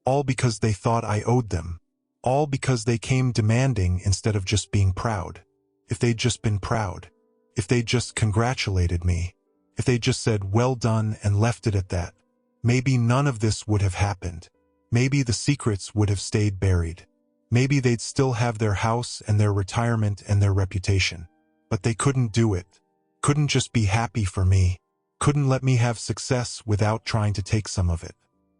All because they thought I owed them. All because they came demanding instead of just being proud. If they'd just been proud. If they just congratulated me. If they just said well done and left it at that. Maybe none of this would have happened. Maybe the secrets would have stayed buried. Maybe they'd still have their house and their retirement and their reputation. But they couldn't do it. Couldn't just be happy for me. Couldn't let me have success without trying to take some of it.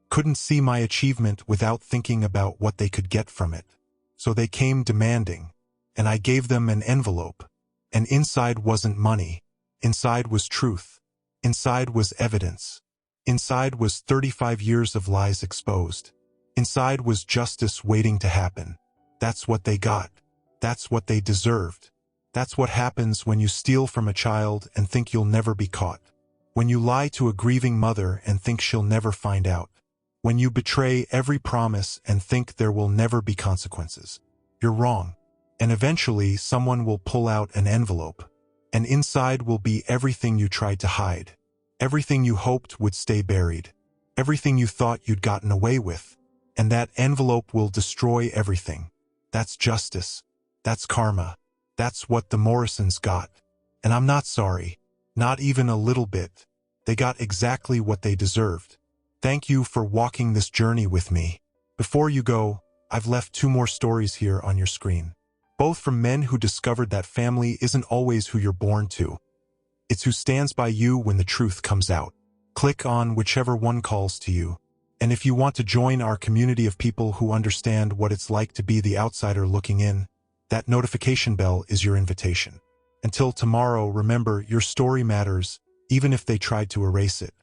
Couldn't see my achievement without thinking about what they could get from it. So they came demanding. And I gave them an envelope. And inside wasn't money. Inside was truth. Inside was evidence. Inside was 35 years of lies exposed. Inside was justice waiting to happen. That's what they got. That's what they deserved. That's what happens when you steal from a child and think you'll never be caught. When you lie to a grieving mother and think she'll never find out. When you betray every promise and think there will never be consequences. You're wrong. And eventually someone will pull out an envelope. And inside will be everything you tried to hide. Everything you hoped would stay buried. Everything you thought you'd gotten away with. And that envelope will destroy everything. That's justice. That's karma. That's what the Morrisons got. And I'm not sorry. Not even a little bit. They got exactly what they deserved. Thank you for walking this journey with me. Before you go, I've left 2 more stories here on your screen. Both from men who discovered that family isn't always who you're born to. It's who stands by you when the truth comes out. Click on whichever one calls to you. And if you want to join our community of people who understand what it's like to be the outsider looking in, that notification bell is your invitation. Until tomorrow, remember, your story matters, even if they tried to erase it.